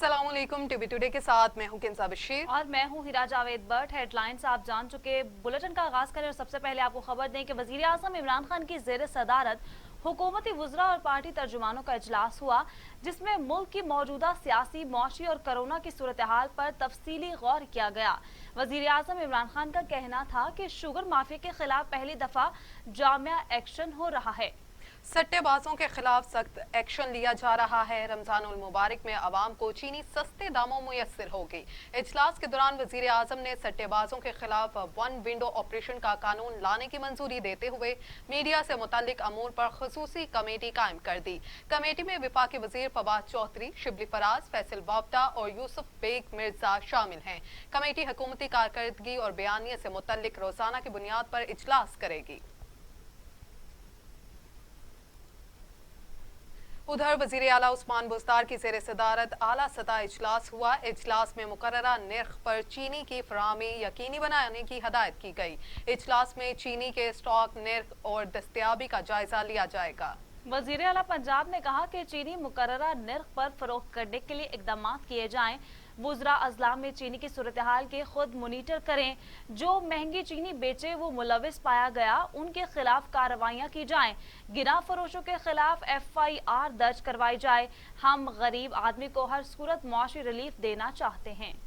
अस्सलाम वालेकुम। TV today के साथ मैं हूं किंसा बशीर और मैं हूं हिरा जावेद बट। हेडलाइंस आप जान चुके, बुलेटिन का आगाज करें और सबसे पहले आपको खबर दें कि वजीर आजम इमरान खान की जेर सदारत हुकूमती वुज़रा और पार्टी तर्जुमानों का इजलास हुआ, जिसमें मुल्क की मौजूदा सियासी, मौशी और कोरोना की सूरत हाल पर तफसीली गौर किया गया। वजीर आजम इमरान खान का कहना था कि शुगर माफिया के खिलाफ पहली दफा जामिया एक्शन हो रहा है। सट्टेबाजों के खिलाफ सख्त एक्शन लिया जा रहा है। रमजानुल मुबारक में आवाम को चीनी सस्ते दामों मुयस्सर होगी। इजलास के दौरान वजीर आजम ने सट्टेबाजों के खिलाफ वन विंडो ऑपरेशन का कानून लाने की मंजूरी देते हुए मीडिया से मुताल्लिक अमूर पर खसूसी कमेटी कायम कर दी। कमेटी में विफाकी वजीर फवाद चौधरी, शिबली फराज, फैसल बाप्ता और यूसुफ बेग मिर्जा शामिल हैं। कमेटी हुकूमती कारकर्दगी और बयानिए से मुताल्लिक रोजाना की बुनियाद पर इजलास करेगी। उधर वजीर आला उस्मान बुज़दार की ज़ेर सदारत आला सतह इजलास हुआ। इजलास में मुकर्ररा निर्ख पर चीनी की फराहमी यकीनी बनाने की हदायत की गई। इजलास में चीनी के स्टॉक, निर्ख और दस्तयाबी का जायजा लिया जाएगा। वजीर आला पंजाब ने कहा कि चीनी मुकर्ररा निर्ख पर फरोख्त करने के लिए इकदाम किए जाएं। वुज़रा अजला में चीनी की सूरत हाल के खुद मोनीटर करें। जो महंगी चीनी बेचे वो मुलविस पाया गया, उनके खिलाफ कार्रवाइयाँ की जाएं। गिरा फरोशों के खिलाफ FIR दर्ज करवाई जाए। हम गरीब आदमी को हर सूरत मुआशी रिलीफ देना चाहते हैं।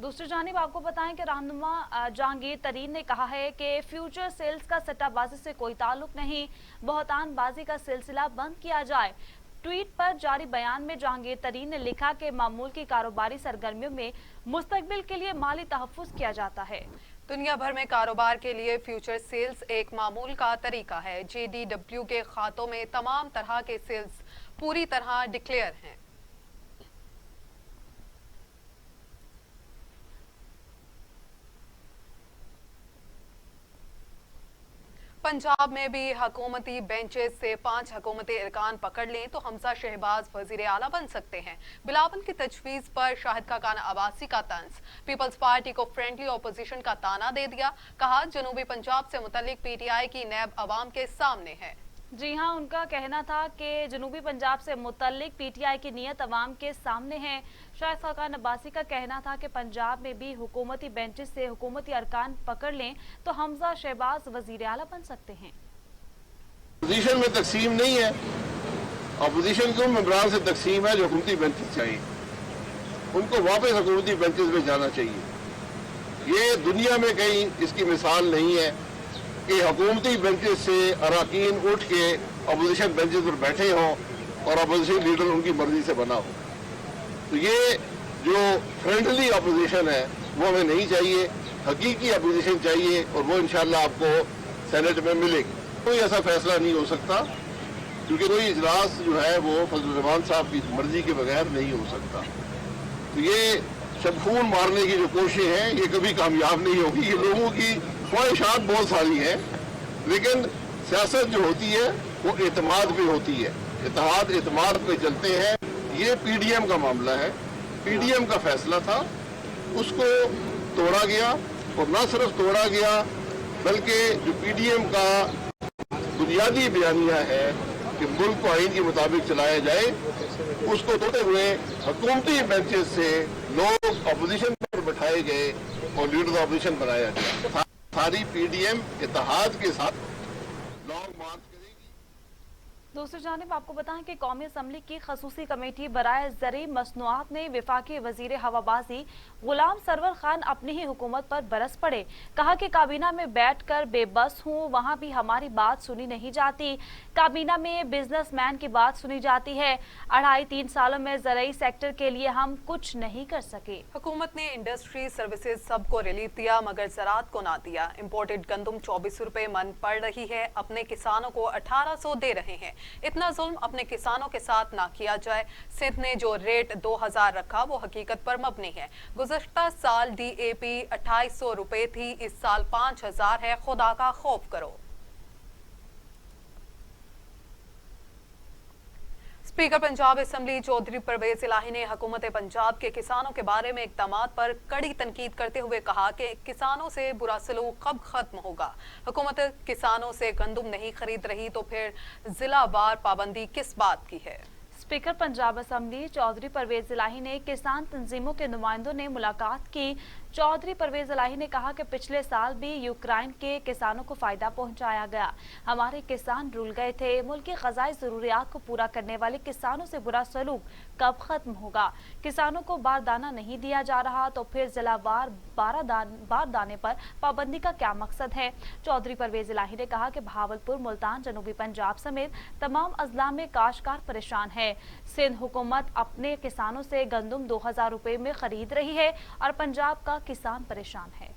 दूसरी जानिब आपको बताएं कि रहनुमा जहांगीर तरीन ने कहा है कि फ्यूचर सेल्स का सट्टाबाजी से कोई ताल्लुक नहीं, बहतानबाजी का सिलसिला बंद किया जाए। ट्वीट पर जारी बयान में जहांगीर तरीन ने लिखा कि मामूल की कारोबारी सरगर्मियों में मुस्तकबिल के लिए माली तहफ़्फ़ुज़ किया जाता है। दुनिया भर में कारोबार के लिए फ्यूचर सेल्स एक मामूल का तरीका है। JDW के खातों में तमाम तरह के सेल्स पूरी तरह डिक्लेयर हैं। पंजाब में भी हुकूमती बेंचेस से 5 हुकूमती अरकान पकड़ लें तो हमजा शहबाज वजीर आला बन सकते हैं। बिलावल की तजवीज़ पर शाहिद खाकान अब्बासी का तंज। पीपल्स पार्टी को फ्रेंडली अपोजिशन का ताना दे दिया। कहा जनूबी पंजाब से मुतल्लिक PTI की नैब अवाम के सामने है। जी हाँ, उनका कहना था कि जनूबी पंजाब से मुतल्लिक PTI की नीयत अवाम के सामने है। शाहिद खाकान अब्बासी का कहना था कि पंजाब में भी हुकूमती बेंचेस से हुकूमती अरकान पकड़ लें तो हमजा शहबाज वजीर आला बन सकते हैं। अपोजिशन में तकसीम नहीं है, अपोजिशन को मेंबरान से तकसीम है। जो हुकूमती बेंचेस चाहिए उनको वापस हुकूमती बेंचेस में जाना चाहिए। ये दुनिया में कहीं इसकी मिसाल नहीं है कि हुकूमती बेंचेस से अरकान उठ के अपोजिशन बेंचेस पर बैठे हों और अपोजिशन लीडर उनकी मर्जी से बना हो। तो ये जो फ्रेंडली अपोजिशन है वो हमें नहीं चाहिए, हकीकी अपोजिशन चाहिए और वो इंशाल्लाह आपको सेनेट में मिलेगी। कोई ऐसा फैसला नहीं हो सकता क्योंकि कोई इजलास जो है वो फजल रहमान साहब की मर्जी के बगैर नहीं हो सकता। तो ये शबखून मारने की जो कोशिश है ये कभी कामयाब नहीं होगी। ये लोगों की ख्वाहिशात बहुत सारी हैं, लेकिन सियासत जो होती है वो एतमाद पे होती है। इत्तेहाद एतमाद पे चलते हैं। ये PDM का मामला है, PDM का फैसला था, उसको तोड़ा गया और न सिर्फ तोड़ा गया बल्कि जो PDM का बुनियादी बयानिया है कि मुल्क को आइन के मुताबिक चलाया जाए, उसको तोड़ते हुए हुकूमती बेंचेस से लोग अपोजिशन पर बैठाए गए और लीडर अपोजिशन बनाया गया। सारी PDM इत्तेहाद के साथ लॉन्ग मार्च करेगी। दूसरी जानिब आपको बताएं कि कौमी असम्बली की खसूसी कमेटी बराए ज़री मसनूआत ने विफाकी वजीर हवाबाजी गुलाम सरवर खान अपनी ही हुकूमत पर बरस पड़े। कहा कि काबीना में बैठ कर बेबस हूँ, वहाँ भी हमारी बात सुनी नहीं जाती। काबीना में बिजनेसमैन की बात सुनी जाती है। 2.5-3 सालों में ज़रूरी सेक्टर के लिए हम कुछ नहीं कर सके। हुकूमत ने इंडस्ट्री, सर्विसेज सबको रिलीफ दिया मगर ज़राअत को ना दिया। इम्पोर्टेड गंदम 24 रुपए मन पड़ रही है, अपने किसानों को 1800 दे रहे हैं। इतना जुल्म अपने किसानों के साथ ना किया जाए। सिंध ने जो रेट 2000 रखा वो हकीकत पर मबनी है। गुज़श्ता साल DAP 2800 रुपए थी, इस साल 5000 है। खुदा का खौफ करो। स्पीकर पंजाब असम्बली चौधरी परवेज इलाही ने हुकूमत पंजाब के किसानों के बारे में इक़दामात पर कड़ी तनकीद करते हुए कहा कि किसानों से बुरा सलूक कब खत्म होगा। हुकूमत किसानों से गंदुम नहीं खरीद रही तो फिर जिला वार पाबंदी किस बात की है। स्पीकर पंजाब असम्बली चौधरी परवेज इलाही ने किसान तंजीमों के नुमाइंदों ने मुलाकात की। चौधरी परवेज इलाही ने कहा कि पिछले साल भी यूक्रेन के किसानों को फायदा पहुंचाया गया। हमारे किसान रुल गए थे। मुल्क की ग़ज़ाई ज़रूरियात को पूरा करने वाले किसानों से बुरा सलूक कब खत्म होगा। किसानों को बारदाना नहीं दिया जा रहा तो फिर जिलावार बारदाने पर पाबंदी का क्या मकसद है। चौधरी परवेज इलाही ने कहा कि भावलपुर, मुल्तान, जनूबी पंजाब समेत तमाम अजला में काश्तकार परेशान है। सिंध हुकूमत अपने किसानों से गंदुम 2000 रुपए में खरीद रही है और पंजाब का किसान परेशान है।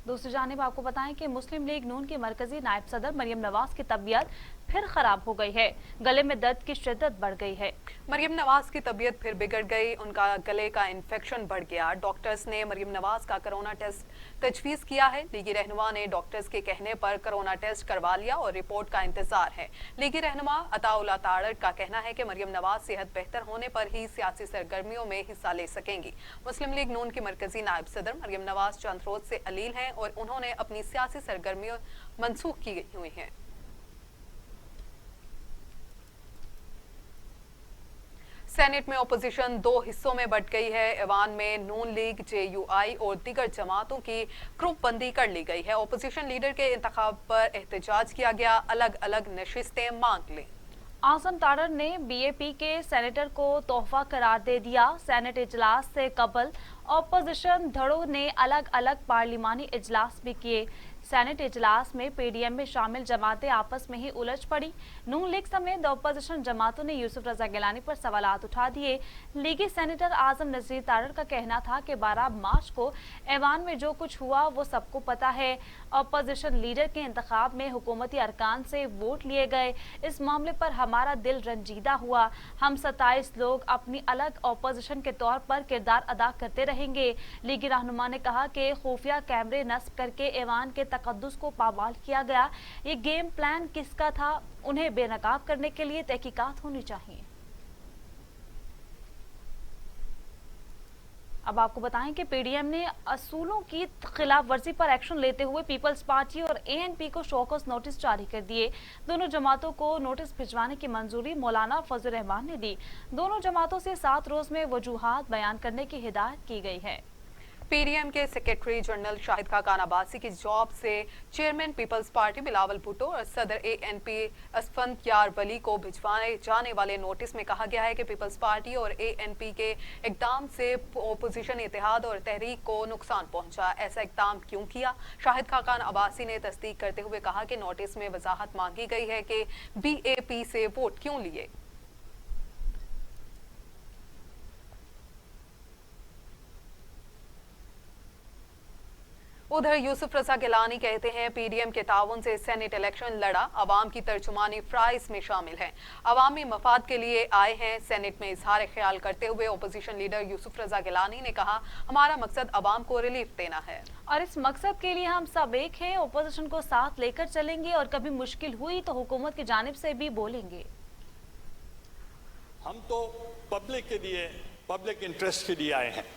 दूसरी जानिब आपको बताएं कि मुस्लिम लीग नून की मरकजी नायब सदर मरियम नवाज की तबीयत फिर खराब हो गई है। गले में दर्द की शिद्दत बढ़ गई है। मरियम नवाज की तबीयत फिर बिगड़ गई। उनका गले का इन्फेक्शन बढ़ गया। डॉक्टर्स ने मरियम नवाज का कोरोना टेस्ट तजवीज़ किया है। लीगी रहनुमा ने डॉक्टर्स के कहने पर कोरोना टेस्ट करवा लिया और रिपोर्ट का इंतजार है। लीगी रहनुमा अताउल्लाह तारड़ का कहना है कि मरियम नवाज सेहत बेहतर होने पर ही सियासी सरगर्मियों में हिस्सा ले सकेंगी। मुस्लिम लीग नून की मरकजी नायब सदर मरियम नवाज चंद रोज से अलील हैं और उन्होंने अपनी सियासी सरगर्मियों मनसूख की हुई हैं। सेनेट में अपोजिशन दो हिस्सों में बंट गई है। ऐवान में नून लीग, JUI और दीगर जमातों की ग्रुप बंदी कर ली गई है। अपोजिशन लीडर के इंतखाब पर एहतजाज किया गया। अलग अलग नशिस्तें मांग ली। आजम तारड़ ने BAP के सेनेटर को तोहफा करार दे दिया। सेनेट इजलास से कबल अपोजिशन धड़ों ने अलग अलग पार्लिमानी इजलास भी किए। सेनेट इजलास में PDM में शामिल जमातें आपस में ही उलझ पड़ी। नून लीग समेत अपोजिशन जमातों ने यूसुफ रजा गिलानी पर सवालात उठा दिए। लीगी सेनेटर आजम नजरी तारड़ का कहना था कि 12 मार्च को ऐवान में जो कुछ हुआ वो सबको पता है। अपोजिशन लीडर के इंतखाब में हुकूमती अरकान से वोट लिए गए। इस मामले पर हमारा दिल रंजीदा हुआ। हम 27 लोग अपनी अलग अपोजिशन के तौर पर किरदार अदा करते रहेंगे। लीगी रहनुमा ने कहा कि खुफिया कैमरे नस्ब करके ऐवान के तकद्दुस को पामाल किया गया। ये गेम प्लान किसका था? उन्हें बेनकाब करने के लिए तहकीकात होनी चाहिए। अब आपको बताएं कि PDM ने असूलों की खिलाफ वर्जी पर एक्शन लेते हुए पीपल्स पार्टी और ANP को शोकॉज नोटिस जारी कर दिए। दोनों जमातों को नोटिस भिजवाने की मंजूरी मौलाना फजल रहमान ने दी। दोनों जमातों से 7 रोज में वजूहात बयान करने की हिदायत की गई है। PDM के सेक्रेटरी जनरल शाहिद खाकान अब्बासी की जॉब से chairman peoples party Bilawal Bhutto और सदर ANP असफंद यार वली को भिजवाए जाने वाले नोटिस में कहा गया है कि पीपल्स पार्टी और ANP के इकदाम से ओपोजिशन इत्तेहाद और तहरीक को नुकसान पहुंचा। ऐसा इकदाम क्यों किया? शाहिद खाकान अब्बासी ने तस्दीक करते हुए कहा कि नोटिस में वजाहत मांगी गई है कि BAP से वोट क्यों लिए। उधर यूसुफ रजा गिलानी कहते हैं PDM के ताउन से सेनेट इलेक्शन लड़ा। अवाम की तर्जुमानी फ्राइज में शामिल है। अवामी मफाद के लिए आए हैं। सेनेट में इजहार ख्याल करते हुए अपोजिशन लीडर यूसुफ रजा गिलानी ने कहा, हमारा मकसद अवाम को रिलीफ देना है और इस मकसद के लिए हम सब एक हैं। अपोजिशन को साथ लेकर चलेंगे और कभी मुश्किल हुई तो हुकूमत की जानिब से भी बोलेंगे। हम तो पब्लिक के लिए, पब्लिक इंटरेस्ट के लिए आए हैं।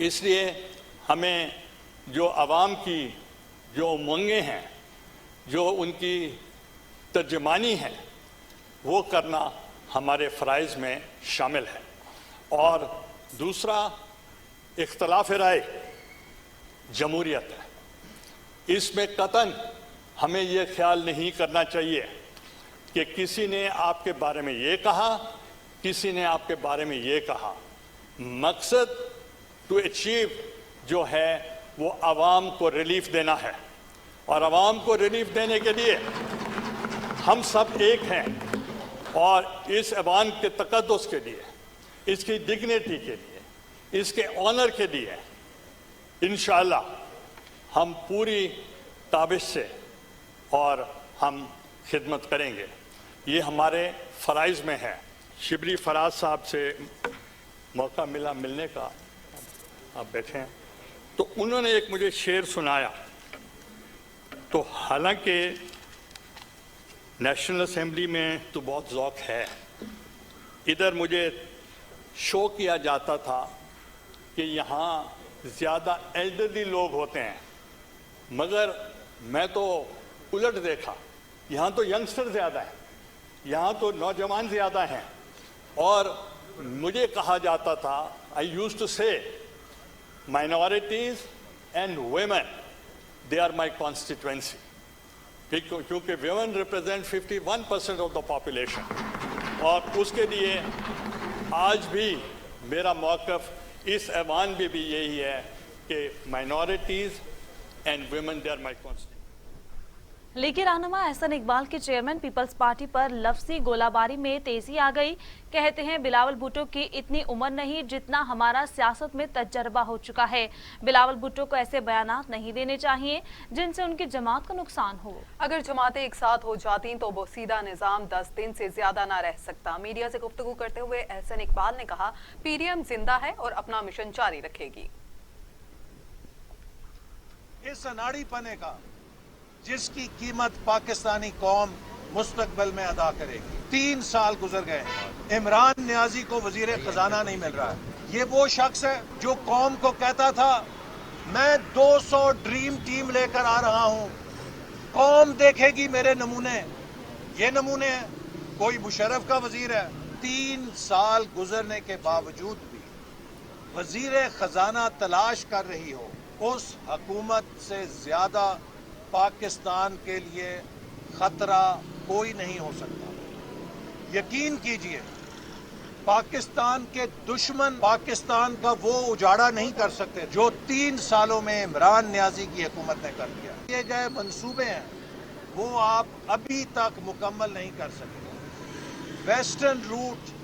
इसलिए हमें जो आवाम की जो उमंगें हैं, जो उनकी तर्जमानी है, वो करना हमारे फ़राइज़ में शामिल है। और दूसरा, इख्तलाफ राय जमहूरियत है। इसमें कतन हमें ये ख्याल नहीं करना चाहिए कि किसी ने आपके बारे में ये कहा, किसी ने आपके बारे में ये कहा। मकसद टू अचीव जो है वो आवाम को रिलीफ देना है। और आवाम को रिलीफ देने के लिए हम सब एक हैं। और इस ऐवान के तकद्दुस के लिए, इसकी डिग्निटी के लिए, इसके ऑनर के लिए इंशाअल्लाह हम पूरी ताबिश से और हम खिदमत करेंगे। ये हमारे फ़राइज़ में है। शिबली फराज साहब से मौका मिला मिलने का, आप बैठे हैं, तो उन्होंने एक मुझे शेर सुनाया। तो हालांकि नेशनल असेंबली में तो बहुत ज़ौक है। इधर मुझे शो किया जाता था कि यहाँ ज़्यादा एल्डरली लोग होते हैं, मगर मैं तो उलट देखा, यहाँ तो यंगस्टर ज़्यादा हैं, यहाँ तो नौजवान ज़्यादा हैं। और मुझे कहा जाता था, I used to say, minorities and women they are my constituency, क्योंकि women represent 51% of the population. और उसके लिए आज भी मेरा मौक़िफ़ इस ऐवान में भी यही है कि minorities and women they are my constituency. लीगी रहनुमा एहसन इकबाल के चेयरमैन पीपल्स पार्टी पर लफ्जी गोलाबारी में तेजी आ गई। कहते हैं बिलावल भुट्टो की इतनी उम्र नहीं जितना हमारा सियासत में तजर्बा हो चुका है। बिलावल भुट्टो को ऐसे बयानात नहीं देने चाहिए जिनसे उनकी जमात को नुकसान हो। अगर जमातें एक साथ हो जाती तो वो सीधा निजाम 10 दिन से ज्यादा ना रह सकता। मीडिया से गुफ्तगू करते हुए एहसन इकबाल ने कहा, पीडीएम जिंदा है और अपना मिशन जारी रखेगी। इस अनाड़ीपने का जिसकी कीमत पाकिस्तानी कौम मुस्तकबिल में अदा करेगी। 3 साल गुजर गए हैं, इमरान नियाजी को वजीर खजाना नहीं मिल रहा है। ये वो शख्स है जो कौम को कहता था मैं 200 ड्रीम टीम लेकर आ रहा हूं, कौम देखेगी मेरे नमूने। ये नमूने हैं, कोई मुशर्रफ का वजीर है। 3 साल गुजरने के बावजूद भी वजीर खजाना तलाश कर रही हो, उस हुकूमत से ज्यादा पाकिस्तान के लिए खतरा कोई नहीं हो सकता। यकीन कीजिए, पाकिस्तान के दुश्मन पाकिस्तान का वो उजाड़ा नहीं कर सकते जो 3 सालों में इमरान नियाजी की हुकूमत ने कर दिया। ये गए मंसूबे हैं, वो आप अभी तक मुकम्मल नहीं कर सके। वेस्टर्न रूट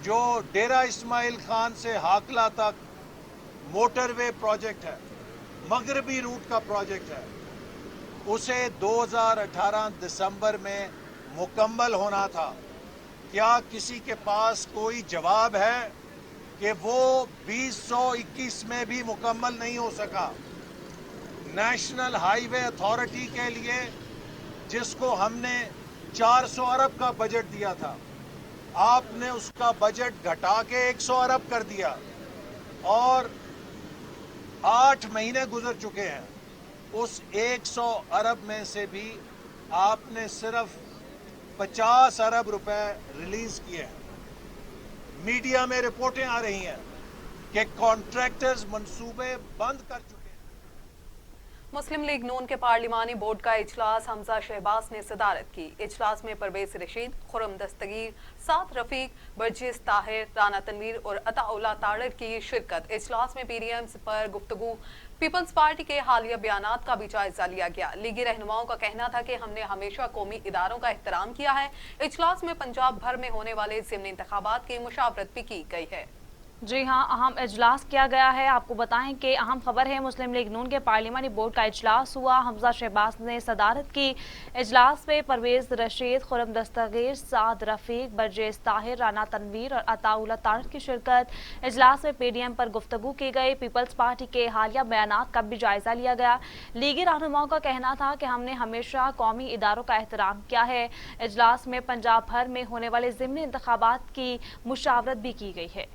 जो डेरा इस्माइल खान से हाकला तक मोटरवे प्रोजेक्ट है, मगरबी रूट का प्रोजेक्ट है, उसे 2018 दिसंबर में मुकम्मल होना था। क्या किसी के पास कोई जवाब है कि वो 2021 में भी मुकम्मल नहीं हो सका? नेशनल हाईवे अथॉरिटी के लिए जिसको हमने 400 अरब का बजट दिया था, आपने उसका बजट घटा के 100 अरब कर दिया और 8 महीने गुजर चुके हैं। उस 100 अरब में से भी आपने सिर्फ 50 अरब रुपए रिलीज किए हैं। मीडिया में रिपोर्टें आ रही हैं कि कॉन्ट्रैक्टर्स मंसूबे बंद कर चुके हैं। मुस्लिम लीग नून के पार्लिमानी बोर्ड का इजलास हमजा शहबाज ने सदारत की। इजलास में परवेज रशीद, खुरम दस्तगीर, साद रफीक, बर्जिस ताहिर, राना तनवीर और अताउल्ला ताड़र की शिरकत। इजलास में पीडीएम पर गुफ्तगू, पीपल्स पार्टी के हालिया बयानात का भी जायजा लिया गया। लीगी रहनुमाओं का कहना था कि हमने हमेशा कौमी इदारों का एहतराम किया है। इजलास में पंजाब भर में होने वाले ज़िमनी इंतखाबात की मुशावरत भी की गई है। जी हाँ, अहम इजलास किया गया है। आपको बताएं कि अहम खबर है, मुस्लिम लीग नून के पार्लिमानी बोर्ड का इजलास हुआ। हमजा शहबाज ने सदारत की। इजलास में परवेज रशीद, खुरम दस्तगीर, साद रफीक, बर्जेस ताहिर, राना तनवीर और अताउल्ला ताड़र की शिरकत। इजलास में पीडीएम पर गुफ्तगू की गई। पीपल्स पार्टी के हालिया बयानात का भी जायजा लिया गया। लीगी रहनुमाओं का कहना था कि हमने हमेशा कौमी इदारों का एहतराम किया है। इजलास में पंजाब भर में होने वाले ज़िमनी इंतखाबात की मुशावरत भी की गई है।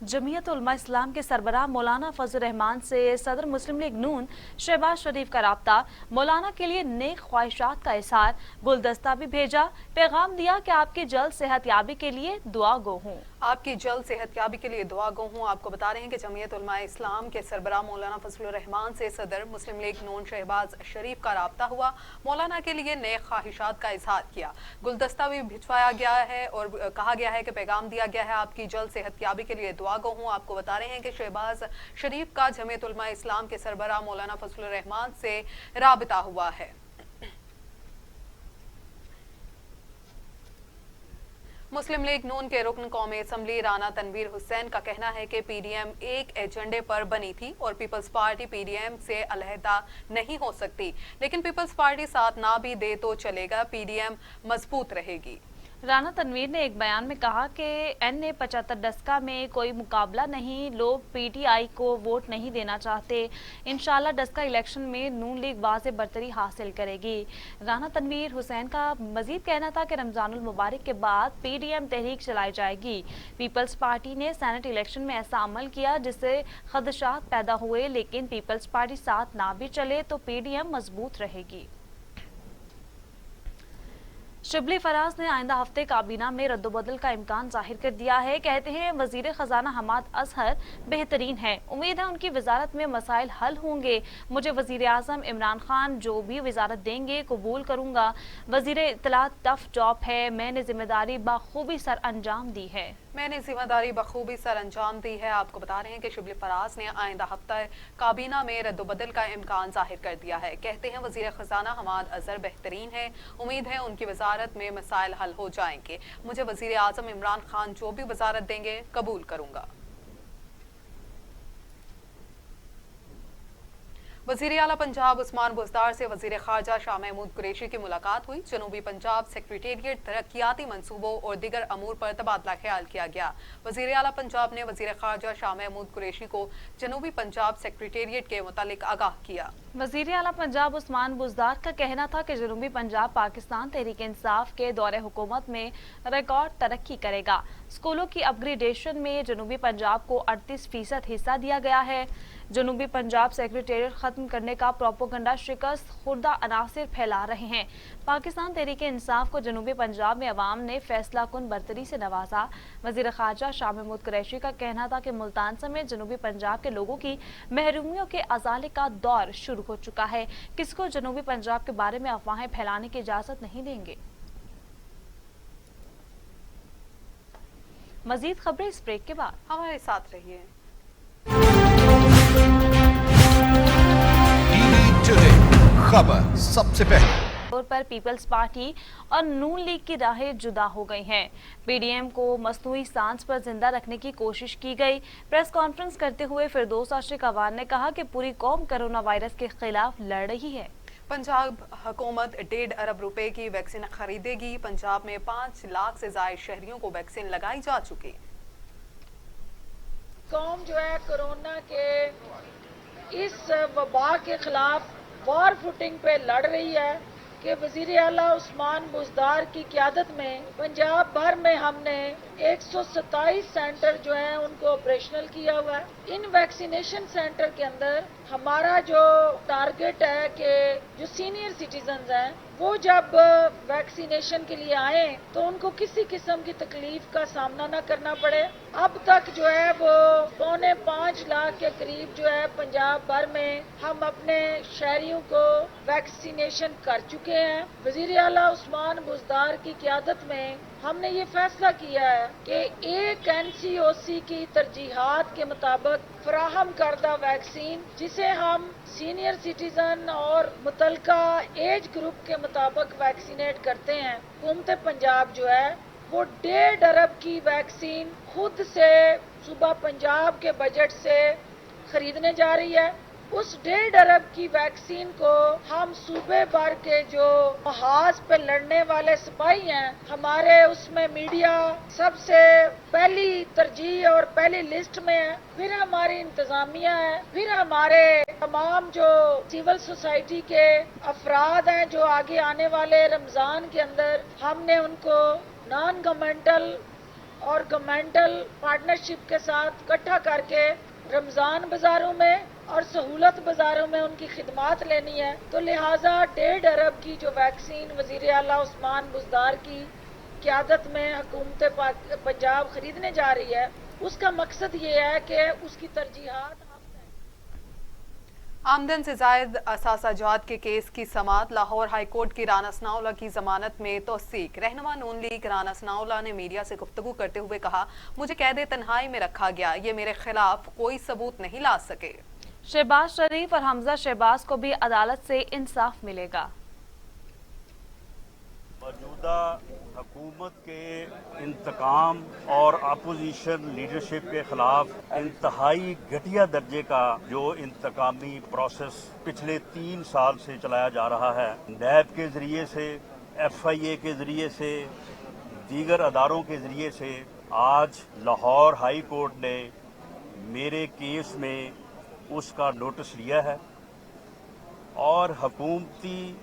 जमीयत उलमा इस्लाम के सरबराह मौलाना फजल रहमान से सदर मुस्लिम लीग नून शहबाज शरीफ का राब्ता। मौलाना के लिए नेक ख्वाहिशात का इजहार, गुलदस्ता भी भेजा, पैगाम दिया कि आपकी जल्द सेहतयाबी के लिए दुआ गो हूँ। आपकी जल्द सेहतयाबी के लिए दुआ गो हूँ। आपको बता रहे हैं कि जमीयत उलमा इस्लाम के सरबराह मौलाना फजल रहमान से सदर मुस्लिम लीग नून शहबाज शरीफ का राब्ता हुआ। मौलाना के लिए नेक ख्वाहिशात का इजहार किया, गुलदस्ता भी भिजवाया गया है और कहा गया है कि पैगाम दिया गया है आपकी जल्द सेहतयाबी के लिए दुआ गो हूँ। आपको बता रहे हैं कि शहबाज शरीफ का जमीयत उलमा इस्लाम के सरबराह मौलाना फजल रहमान से राबिता हुआ है। मुस्लिम लीग नून के रुकन कौमी असम्बली राना तनवीर हुसैन का कहना है कि पीडीएम एक एजेंडे पर बनी थी और पीपल्स पार्टी पीडीएम से अलहदा नहीं हो सकती, लेकिन पीपल्स पार्टी साथ ना भी दे तो चलेगा, पीडीएम मजबूत रहेगी। राना तनवीर ने एक बयान में कहा कि एनए 75 दशका में कोई मुकाबला नहीं, लोग पीटीआई को वोट नहीं देना चाहते। इंशाल्लाह दशका इलेक्शन में नून लीग वाज़े बरतरी हासिल करेगी। राना तनवीर हुसैन का मजीद कहना था कि रमजानुल मुबारक के बाद पीडीएम तहरीक चलाई जाएगी। पीपल्स पार्टी ने सेनेट इलेक्शन में ऐसा अमल किया जिससे खदशात पैदा हुए, लेकिन पीपल्स पार्टी साथ ना भी चले तो पीडीएम मजबूत रहेगी। शिबली फराज ने आइंदा हफ्ते काबीना में रद्दोबदल का इम्कान जाहिर कर दिया है। कहते हैं वजीर खजाना हमाद अजहर बेहतरीन है, उम्मीद है उनकी वजारत में मसाइल हल होंगे। मुझे वजीर आजम इमरान खान जो भी वजारत देंगे कबूल करूंगा। वजीर इत्तलात टफ जॉब है, मैंने जिम्मेदारी बखूबी सर अंजाम दी है। मैंने जिम्मेदारी बखूबी सर अंजाम दी है। आपको बता रहे हैं कि शिबली फराज ने आइंदा हफ्ता काबीना में रद्दोबदल का इम्कान जाहिर कर दिया है। कहते हैं वजीर खजाना हमाद अजहर बेहतरीन है, उम्मीद है उनकी वजारत में मसाइल हल हो जाएंगे। मुझे वजीर आजम इमरान खान जो भी वजारत देंगे कबूल करूंगा। वज़ीर आला पंजाब उस्मान बुज़दार से वज़ीर ख़ारजा शाह महमूद कुरैशी की मुलाकात हुई। जनूबी पंजाब सेक्रेटेरिएट तरक्याती मंसूबों और दीगर अमूर पर तबादला ख्याल किया गया। वज़ीर आला पंजाब ने वज़ीर ख़ारजा शाह महमूद कुरैशी को जनूबी पंजाब सेक्रेटेरिएट के मुतालिक आगाह किया। वज़ीर आला पंजाब उस्मान बुज़दार का कहना था कि जनूबी पंजाब पाकिस्तान तहरीक इंसाफ के दौरे हुकूमत में रिकॉर्ड तरक्की करेगा। स्कूलों की अपग्रेडेशन में जनूबी पंजाब को 38% हिस्सा दिया गया है। जनूबी पंजाब सेक्रेटेरिएट खत्म करने का प्रोपोगंडा शिकस्त खुर्दा अनासिर फैला रहे हैं। पाकिस्तान तहरीक इंसाफ को जनूबी पंजाब में अवाम ने फैसला कुन बरतरी से नवाजा। वज़ीर ख़ारजा शाह महमूद कुरैशी का कहना था कि मुल्तान समेत जनूबी पंजाब के लोगों की महरूमियों के अजाले का दौर शुरू हो चुका है। किसको जनूबी पंजाब के बारे में अफवाहें फैलाने की इजाजत नहीं देंगे। मजीद खबरें इस ब्रेक के बाद। हमारे साथ रहिए। खबर सबसे पहले तौर पर पीपल्स पार्टी और नून लीग की राहें जुदा हो गई हैं। पीडीएम को मसनूई सांस पर जिंदा रखने की कोशिश की गई। प्रेस कॉन्फ्रेंस करते हुए फिरदौस आशिक अवान ने कहा कि पूरी कौम कोरोना वायरस के खिलाफ लड़ रही है। पंजाब हुकूमत 1.5 अरब रुपए की वैक्सीन खरीदेगी। पंजाब में 5 लाख से ज्यादा शहरियों को वैक्सीन लगाई जा चुकी। कौम जो है कोरोना के इस वबा के खिलाफ वॉर फुटिंग पे लड़ रही है कि वजीर आला उस्मान बुज़दार की क़यादत में पंजाब भर में हमने 127 सेंटर जो हैं उनको ऑपरेशनल किया हुआ है। इन वैक्सीनेशन सेंटर के अंदर हमारा जो टारगेट है कि जो सीनियर सिटीजन्स हैं वो जब वैक्सीनेशन के लिए आए तो उनको किसी किस्म की तकलीफ का सामना न करना पड़े। अब तक जो है वो 4.25 लाख के करीब जो है पंजाब भर में हम अपने शहरियों को वैक्सीनेशन कर चुके हैं। वजीर आला उस्मान बुज़दार की क़यादत में हमने ये फैसला किया है कि एक एनसीओसी की तरजीहात के मुताबिक फराहम करदा वैक्सीन जिसे हम सीनियर सिटीजन और मुतलका एज ग्रुप के मुताबिक वैक्सीनेट करते हैं, हुकूमत पंजाब जो है वो 1.5 अरब की वैक्सीन खुद से सूबा पंजाब के बजट से खरीदने जा रही है। उस 1.5 अरब की वैक्सीन को हम सूबे भर के जो महाज पे लड़ने वाले सिपाही हैं हमारे उसमें मीडिया सबसे पहली तरजीह और पहली लिस्ट में है, फिर हमारी इंतजामिया है, फिर हमारे तमाम जो सिविल सोसाइटी के अफराद हैं जो आगे आने वाले रमजान के अंदर हमने उनको नॉन गवर्नमेंटल और गवर्नमेंटल पार्टनरशिप के साथ इकट्ठा करके रमजान बाजारों में और सहूलत बाजारों में उनकी खिदमात लेनी है। तो लिहाजा 1.5 अरब की जो वैक्सीन वजीर आला उस्मान बुज़दार की क़यादत में हुकूमत पंजाब खरीदने जा रही है, उसका मकसद ये है कि उसकी तरजीहात आमदन से जायद असासाजात के केस की समाअत। लाहौर हाई कोर्ट की राना सनाउल्लाह की जमानत में तौसीक। रहनुमा नून लीग राना सनाउल्लाह ने मीडिया से गुफ्तगू करते हुए कहा, मुझे कैद तन्हाई में रखा गया, ये मेरे खिलाफ कोई सबूत नहीं ला सके। शहबाज शरीफ और हमजा शहबाज को भी अदालत से इंसाफ मिलेगा। मौजूदा हुकूमत के इंतकाम और अपोजिशन लीडरशिप के खिलाफ इंतहाई घटिया दर्जे का जो इंतकामी प्रोसेस पिछले 3 साल से चलाया जा रहा है, नैब के जरिए से, FIA के जरिए से, दीगर अदारों के ज़रिए से आज लाहौर हाई कोर्ट ने मेरे केस में उसका नोटिस लिया है और हुकूमती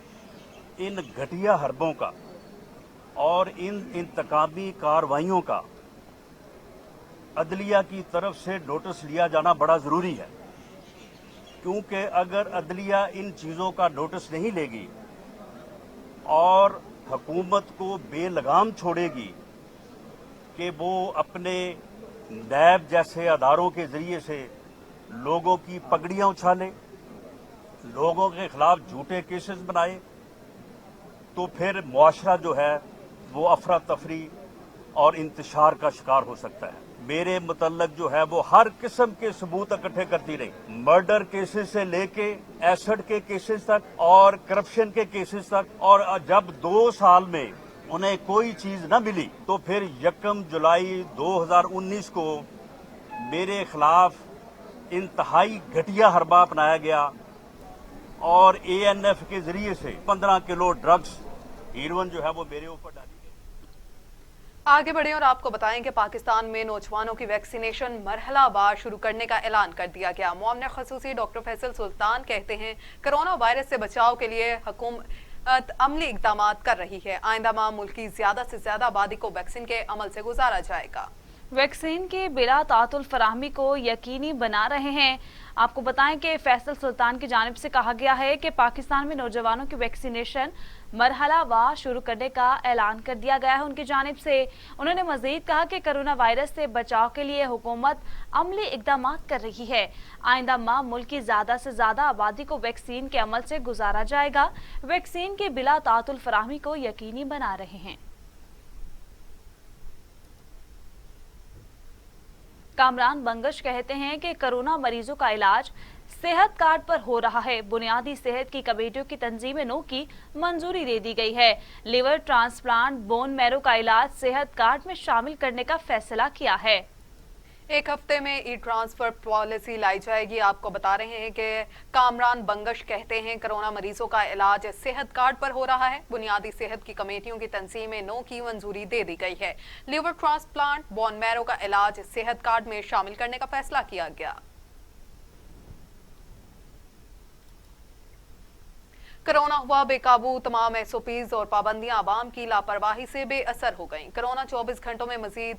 इन घटिया हरबों का और इन इंतकामी कार्रवाइयों का अदलिया की तरफ से नोटिस लिया जाना बड़ा ज़रूरी है, क्योंकि अगर अदलिया इन चीज़ों का नोटिस नहीं लेगी और हुकूमत को बेलगाम छोड़ेगी कि वो अपने नैब जैसे अदारों के ज़रिए से लोगों की पगड़ियाँ उछाले, लोगों के खिलाफ झूठे केसेस बनाए, तो फिर मुआशरा जो है वो अफरा तफरी और इंतशार का शिकार हो सकता है। मेरे मुतल्लक जो है वो हर किस्म के सबूत इकट्ठे करती रही, मर्डर केसेस से लेके एसिड के केसेस तक और करप्शन के केसेस तक, और जब 2 साल में उन्हें कोई चीज न मिली तो फिर 1 जुलाई 2019 को मेरे खिलाफ इंतहाई घटिया हरबा अपनाया गया और ANF के जरिए से 15 किलो ड्रग्स हीरोइन जो है वो मेरे ऊपर डाली। आगे बढ़े और आपको बताएं कि पाकिस्तान में नौजवानों की वैक्सीनेशन मरहलावार शुरू करने का ऐलान कर दिया गया। मुआवना खसूसी डॉक्टर फैसल सुल्तान कहते हैं कोरोना वायरस से बचाव के लिए हुकूमत अमली इकदाम कर रही है। आइंदा माह मुल्क की ज्यादा से ज्यादा आबादी को वैक्सीन के अमल से गुजारा जाएगा। वैक्सीन की बिला तातुल फराहमी को यकीनी बना रहे हैं। आपको बताएं कि फैसल सुल्तान की जानिब से कहा गया है कि पाकिस्तान में नौजवानों की वैक्सीनेशन मरहलावार शुरू करने का ऐलान कर दिया गया है। उनकी जानिब से उन्होंने मजीद कहा कि कोरोना वायरस से बचाव के लिए हुकूमत अमली इकदाम कर रही है। आइंदा माह मुल्क की ज्यादा से ज्यादा आबादी को वैक्सीन के अमल से गुजारा जाएगा। वैक्सीन की बिला तातुल फराहमी को यकीनी बना रहे हैं। कामरान बंगश कहते हैं कि कोरोना मरीजों का इलाज सेहत कार्ड पर हो रहा है। बुनियादी सेहत की कमेटियों की तंजीमों की मंजूरी दे दी गई है। लिवर ट्रांसप्लांट, बोन मैरो का इलाज सेहत कार्ड में शामिल करने का फैसला किया है। एक हफ्ते में ई ट्रांसफर पॉलिसी लाई जाएगी। आपको बता रहे हैं कि कामरान बंगश कहते हैं कोरोना मरीजों का इलाज सेहत कार्ड पर हो रहा है। बुनियादी सेहत की कमेटियों की तंजीमों की मंजूरी दे दी गई है। लिवर ट्रांसप्लांट, बोन मैरो का इलाज सेहत कार्ड में शामिल करने का फैसला किया गया। कोरोना हुआ बेकाबू, तमाम SOPs और पाबंदियां आवाम की लापरवाही से बेअसर हो गईं। कोरोना 24 घंटों में मजीद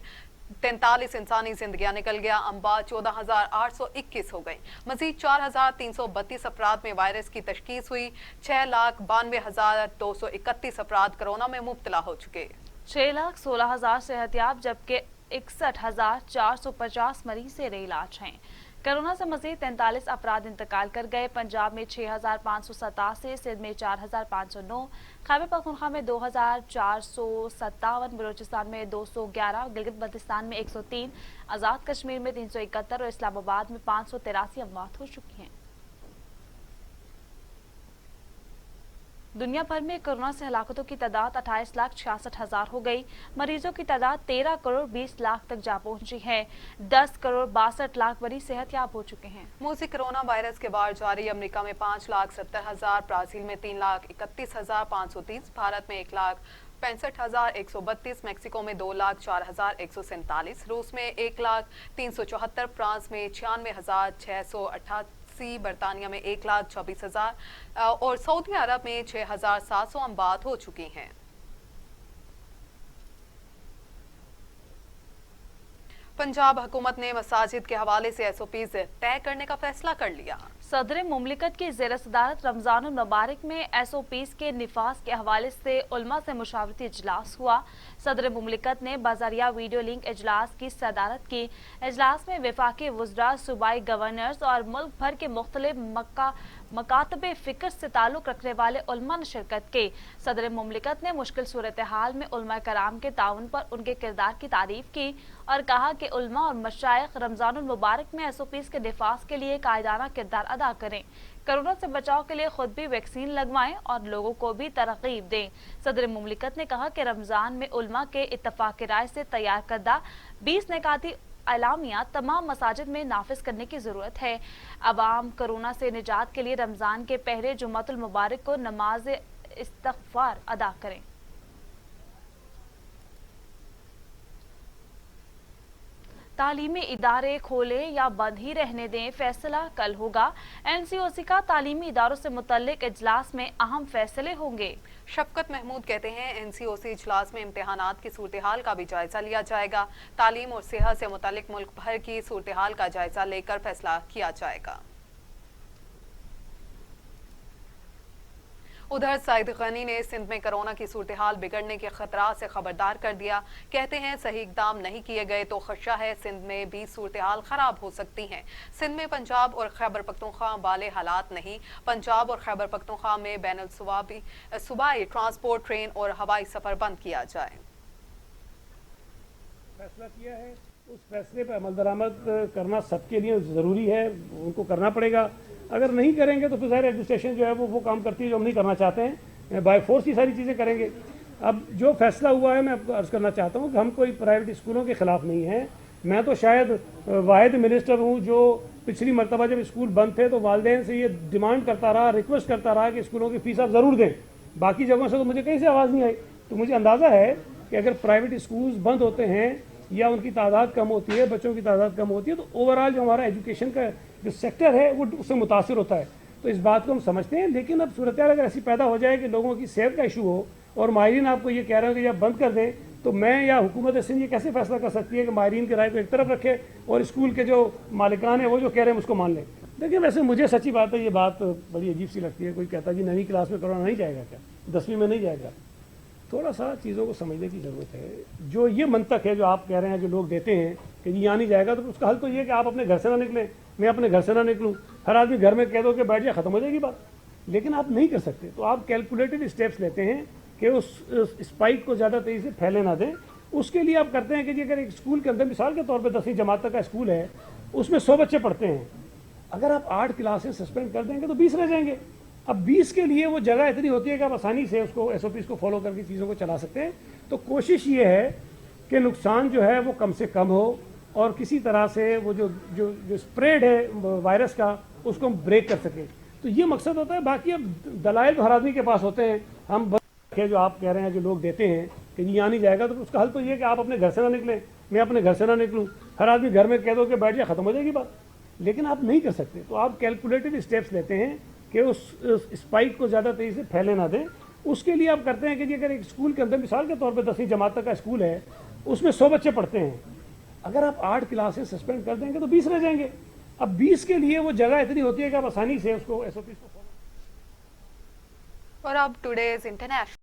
43 इंसानी जिंदगियां निकल गया। अम्बा 14,821 हो गई। मजीद 4,332 अफराद में वायरस की तशखीस हुई। 6,92,231 अफराद कोरोना में मुब्तला हो चुके। 6,16,000 सेहतियाब जबकि 61,450 मरीज जेर इलाज हैं। कोरोना से मजीद 43 अफराद इंतकाल कर गए। पंजाब में 6,587, सिंध में 4,509, खैबर पख्तूनख्वा में 2,457, बलूचिस्तान में 211, गिलगित बल्तिस्तान में 103, आज़ाद कश्मीर में 371 और इस्लामाबाद में 583 अमवात हो चुकी हैं। दुनिया भर में कोरोना से हलाकतों की तादाद 28,66,000 हो गई। मरीजों की तादाद 13 करोड़ 20 लाख तक जा पहुंची है। 10 करोड़ 62 लाख मरीज सेहतयाब हो चुके हैं। मुल्क कोरोना वायरस के बाद जारी। अमेरिका में 5,70,000, ब्राजील में 3,31,530, भारत में 1,65,132, मैक्सिको में 2,04,147, रूस में 1,03,74, फ्रांस में 96,688, बरतानिया में 1,24,000 और सऊदी अरब में 6,700 अमवात हो चुकी हैं। पंजाब हुकूमत ने मसाजिद के हवाले से SOPs तय करने का फैसला कर लिया। सदर मुमलिकत की ज़ेर सदारत रमजान मुबारक में SOPs के निफाज के हवाले से उलमा से मुशावरती इजलास हुआ। सदर मुमलिकत ने बाज़ारिया वीडियो लिंक इजलास की सदारत की। इजलास में वफाकी वज़रा, सूबाई गवर्नर्स और मुल्क भर के मुख्तलिफ मकातबे फ़िक्र से ताल्लुक़ रखने वाले उलमा ने शिरकत की। सदर मुमलिकत ने मुश्किल सूरत हाल में उलमा कराम के ताउन पर उनके किरदार की तारीफ की और कहा कि उलमा और मशाइख रमजान मुबारक में SOPs के निफाज के लिए कायदाना किरदार अदा करें। कोरोना से बचाव के लिए खुद भी वैक्सीन लगवाएं और लोगों को भी तरगीब दें। सदर मुमलिकत ने कहा कि रमजान में उलमा के इत्तफाक राय से तैयार करदा 20 निकाती अलामिया तमाम मसाजिद में नाफिज करने की जरूरत है। अवाम कोरोना से निजात के लिए रमजान के पहले जुम्मतुल मुबारक को नमाज इस्तग़फ़ार अदा करें। तालीमी इदारे खोलें या बंद ही रहने दें, फैसला कल होगा। एनसीओसी का तालीमी इदारों से मुतल्लिक इजलास में अहम फैसले होंगे। शफकत महमूद कहते हैं एनसीओसी इजलास में इम्तिहानात की सूरत हाल का भी जायजा लिया जाएगा। तालीम और सेहत से मुतल्लिक मुल्क भर की सूरत हाल का जायजा लेकर फैसला किया जाएगा। उधर सईद गनी ने सिंध में कोरोना की सूरत हाल बिगड़ने के खतरा से खबरदार कर दिया। कहते हैं सही इकदाम नहीं किए गए तो खदशा है सिंध में भी सूरत हाल खराब हो सकती है। सिंध में पंजाब और खैबर पख्तूनख्वा वाले हालात नहीं। पंजाब और खैबर पख्तूनख्वा में बैनुल सूबाई ट्रांसपोर्ट, ट्रेन और हवाई सफर बंद किया जाए। फैसला किया है, उस फैसले पर अमल दरामद करना सबके लिए ज़रूरी है, उनको करना पड़ेगा। अगर नहीं करेंगे तो फिर ज़ाहिर एडमिनिस्ट्रेशन जो है वो काम करती है जो हम नहीं करना चाहते हैं, बाय फोर्स ही सारी चीज़ें करेंगे। अब जो फैसला हुआ है मैं आपको अर्ज़ करना चाहता हूँ कि हम कोई प्राइवेट स्कूलों के ख़िलाफ़ नहीं हैं। मैं तो शायद वाहिद मिनिस्टर हूँ जो पिछली मरतबा जब स्कूल बंद थे तो वालिदैन से ये डिमांड करता रहा, रिक्वेस्ट करता रहा कि स्कूलों की फ़ीस आप ज़रूर दें। बाकी जगहों से तो मुझे कहीं से आवाज़ नहीं आई। तो मुझे अंदाज़ा है कि अगर प्राइवेट स्कूल्स बंद होते हैं या उनकी तादाद कम होती है, बच्चों की तादाद कम होती है, तो ओवरऑल जो हमारा एजुकेशन का जो सेक्टर है वो उससे मुतासिर होता है। तो इस बात को हम समझते हैं। लेकिन अब सूरत हाल अगर ऐसी पैदा हो जाए कि लोगों की सेहत का इशू हो और माहिरीन आपको ये कह रहे हो कि या बंद कर दें, तो मैं या हुकूमत सिंध ये कैसे फैसला कर सकती है कि माहिरीन की राय को एक तरफ रखे और स्कूल के जो मालिकान है वो जो कह रहे हैं उसको मान लें। देखिए वैसे मुझे सच्ची बात है, ये बात बड़ी अजीब सी लगती है। कोई कहता जी 9वीं क्लास में कोरोना नहीं जाएगा क्या, 10वीं में नहीं जाएगा। थोड़ा सा चीज़ों को समझने की ज़रूरत है। जो ये मंतक है जो आप कह रहे हैं, जो लोग देते हैं कि यहाँ नहीं जाएगा, तो उसका हल तो ये है कि आप अपने घर से ना निकलें, मैं अपने घर से ना निकलूँ, हर आदमी घर में कह दो कि बैठ जाए, ख़त्म हो जाएगी बात। लेकिन आप नहीं कर सकते, तो आप कैलकुलेटेड स्टेप्स लेते हैं कि उस स्पाइक को ज़्यादा तेज़ी से फैले ना दें। उसके लिए आप करते हैं कि अगर एक स्कूल के अंदर मिसाल के तौर पर 10वीं जमात तक का स्कूल है, उसमें 100 बच्चे पढ़ते हैं, अगर आप 8 क्लासें सस्पेंड कर देंगे तो 20 रह जाएंगे। अब 20 के लिए वो जगह इतनी होती है कि आप आसानी से उसको SOPs को फॉलो करके चीज़ों को चला सकते हैं। तो कोशिश ये है कि नुकसान जो है वो कम से कम हो और किसी तरह से वो जो स्प्रेड है वायरस का उसको हम ब्रेक कर सकें। तो ये मकसद होता है। बाकी अब दलाइल तो हर आदमी के पास होते हैं। हम बस जो आप कह रहे हैं, जो लोग देते हैं कि यहाँ नहीं जाएगा, तो उसका हल तो ये है कि आप अपने घर से ना निकलें, मैं अपने घर से ना निकलूँ, हर आदमी घर में कह दो कि बैठ जाए, ख़त्म हो जाएगी बात। लेकिन आप नहीं कर सकते, तो आप कैलकुलेटेड स्टेप्स लेते हैं कि उस स्पाइक को ज़्यादा तेज़ी से फैले ना दें। उसके लिए आप करते हैं कि अगर एक स्कूल के अंदर मिसाल के तौर पे 10वीं जमात तक का स्कूल है, उसमें 100 बच्चे पढ़ते हैं, अगर आप 8 क्लासें सस्पेंड कर देंगे तो 20 रह जाएंगे। अब 20 के लिए वो जगह इतनी होती है कि आप आसानी से उसको SOPs को। और अब टुडेज इंटरनेशनल